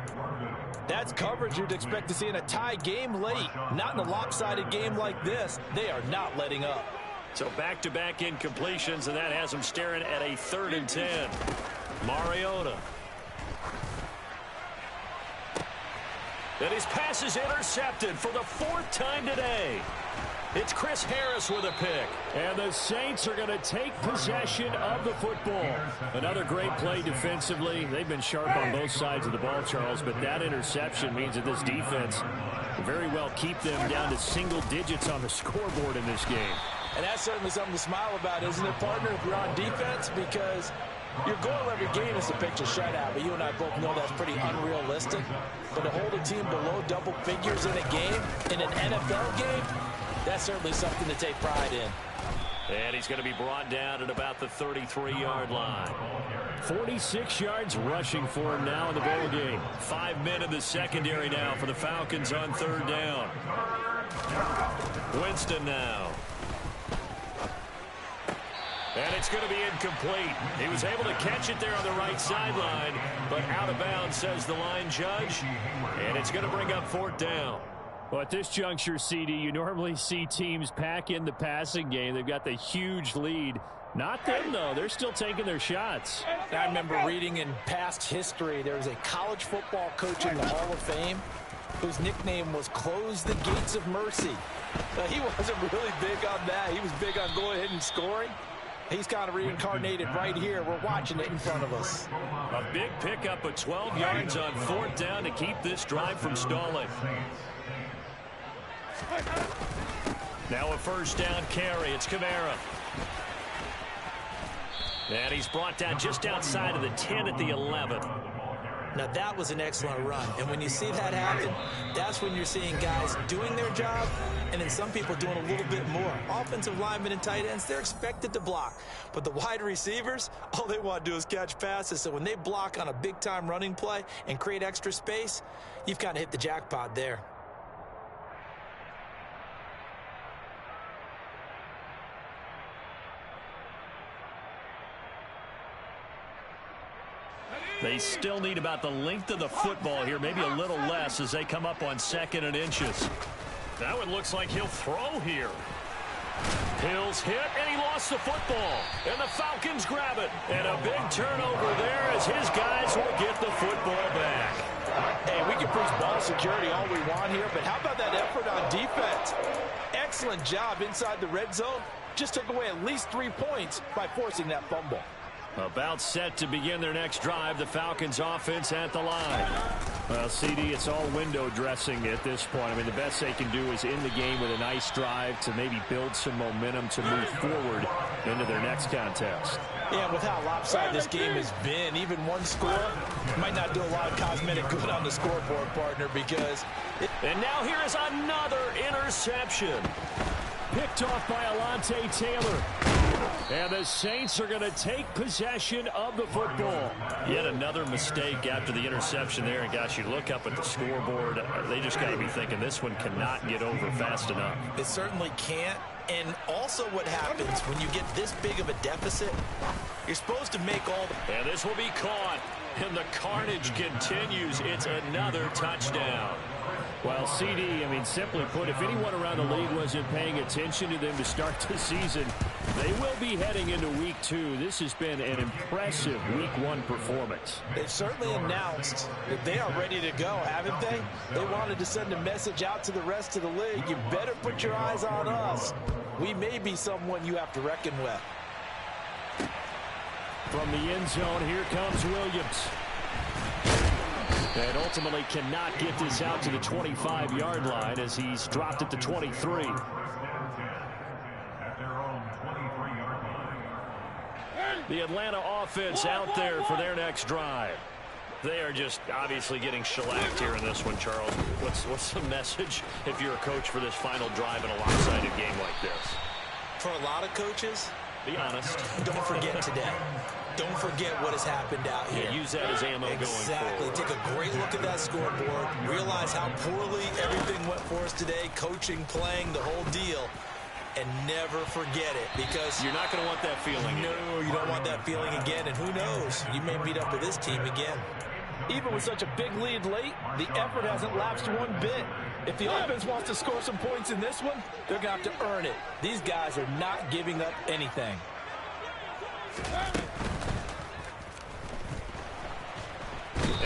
That's coverage you'd expect to see in a tie game late. Not in a lopsided game like this. They are not letting up. So back-to-back incompletions, and that has them staring at a 3rd and 10. Mariota. And his pass is intercepted for the 4th time today. It's Chris Harris with a pick. And the Saints are going to take possession of the football. Another great play defensively. They've been sharp on both sides of the ball, Charles, but that interception means that this defense will very well keep them down to single digits on the scoreboard in this game. And that's certainly something to smile about, isn't it, partner, if you're on defense? Because your goal every game is to pitch a shutout, but you and I both know that's pretty unrealistic. But to hold a team below double figures in a game, in an NFL game, that's certainly something to take pride in. And he's going to be brought down at about the 33-yard line. 46 yards rushing for him now in the ball game. 5 men in the secondary now for the Falcons on 3rd down. Winston now. And it's going to be incomplete. He was able to catch it there on the right sideline, but out of bounds, says the line judge. And it's going to bring up 4th down. Well, at this juncture, CD, you normally see teams pack in the passing game. They've got the huge lead. Not them, though. They're still taking their shots. I remember reading in past history, there was a college football coach in the Hall of Fame whose nickname was Close the Gates of Mercy. He wasn't really big on that. He was big on going ahead and scoring. He's kind of reincarnated right here. We're watching it in front of us. A big pickup of 12 yards on 4th down to keep this drive from stalling. Now a 1st down carry. It's Kamara. And he's brought down just outside of the 10 at the 11. Now that was an excellent run. And when you see that happen, that's when you're seeing guys doing their job and then some people doing a little bit more. Offensive linemen and tight ends, they're expected to block. But the wide receivers, all they want to do is catch passes. So when they block on a big-time running play and create extra space, you've kind of hit the jackpot there. They still need about the length of the football here, maybe a little less as they come up on 2nd and inches. Now it looks like he'll throw here. Hill's hit, and he lost the football. And the Falcons grab it. And a big turnover there as his guys will get the football back. Hey, we can preach ball security all we want here, but how about that effort on defense? Excellent job inside the red zone. Just took away at least 3 points by forcing that fumble. About set to begin their next drive, the Falcons offense at the line. Well, CD, it's all window dressing at this point. I mean, the best they can do is end the game with a nice drive to maybe build some momentum to move forward into their next contest. Yeah, and with how lopsided this game has been, even one score might not do a lot of cosmetic good on the scoreboard, partner, because... And now here is another interception. Picked off by Alontae Taylor. And the Saints are going to take possession of the football. Yet another mistake after the interception there. And, gosh, you look up at the scoreboard. They just got to be thinking this one cannot get over fast enough. It certainly can't. And also what happens when you get this big of a deficit, you're supposed to make all the... And this will be caught. And the carnage continues. It's another touchdown. Well, CD, I mean, simply put, if anyone around the league wasn't paying attention to them to start the season, they will be heading into Week 2. This has been an impressive Week 1 performance. They've certainly announced that they are ready to go, haven't they? They wanted to send a message out to the rest of the league. You better put your eyes on us. We may be someone you have to reckon with. From the end zone, here comes Williams. And ultimately cannot get this out to the 25-yard line as he's dropped at the 23. The Atlanta offense out there for their next drive. They are just obviously getting shellacked here in this one, Charles. What's the message if you're a coach for this final drive in a lopsided game like this? For a lot of coaches, be honest. Don't forget today. Don't forget what has happened out here. Yeah, use that as ammo going forward. Take a great look at that scoreboard. Realize how poorly everything went for us today. Coaching, playing, the whole deal. And never forget it, because you're not going to want that feeling. No, you don't want that feeling again. And who knows? You may meet up with this team again. Even with such a big lead late, the effort hasn't lapsed one bit. If the offense wants to score some points in this one, they're going to have to earn it. These guys are not giving up anything.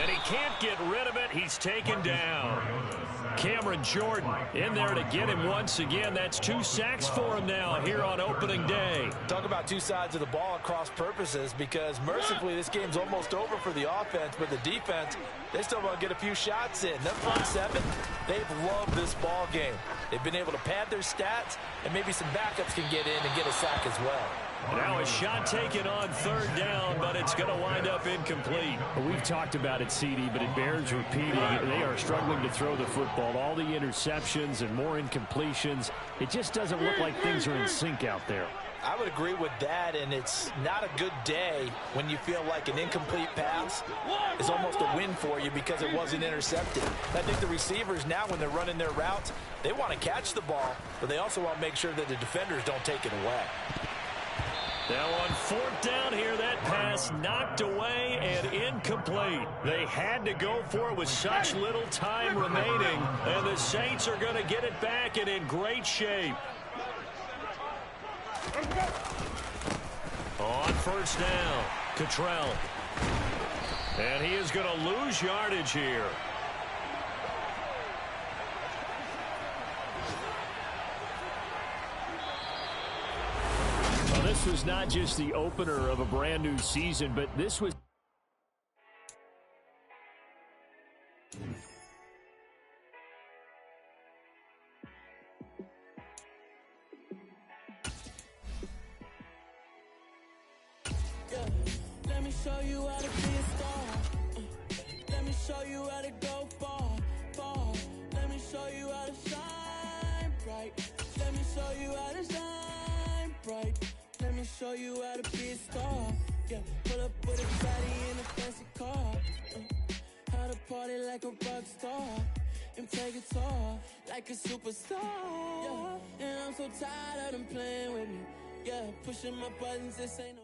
And he can't get rid of it. He's taken down. Cameron Jordan in there to get him once again. That's 2 sacks for him now here on opening day. Talk about two sides of the ball at cross purposes, because mercifully this game's almost over for the offense, but the defense, they still want to get a few shots in. That front seven, they've loved this ball game. They've been able to pad their stats, and maybe some backups can get in and get a sack as well. Now a shot taken on 3rd down, but it's going to wind up incomplete. We've talked about it, CD, but it bears repeating. They are struggling to throw the football. All the interceptions and more incompletions. It just doesn't look like things are in sync out there. I would agree with that, and it's not a good day when you feel like an incomplete pass is almost a win for you because it wasn't intercepted. I think the receivers now, when they're running their routes, they want to catch the ball, but they also want to make sure that the defenders don't take it away. Now on 4th down here, that pass knocked away and incomplete. They had to go for it with such little time remaining, and the Saints are going to get it back and in great shape. On 1st down, Cottrell. And he is going to lose yardage here. Well, this was not just the opener of a brand new season, but this was... Let me show you how to be a star. Let me show you how to go far, far. Let me show you how to shine bright. Let me show you how to shine bright. Let me show you how to be a star. Yeah, pull up with a baddie in a fancy car. How to party like a rock star and play guitar like a superstar. Yeah, and I'm so tired of them playing with me. Yeah, pushing my buttons, this ain't no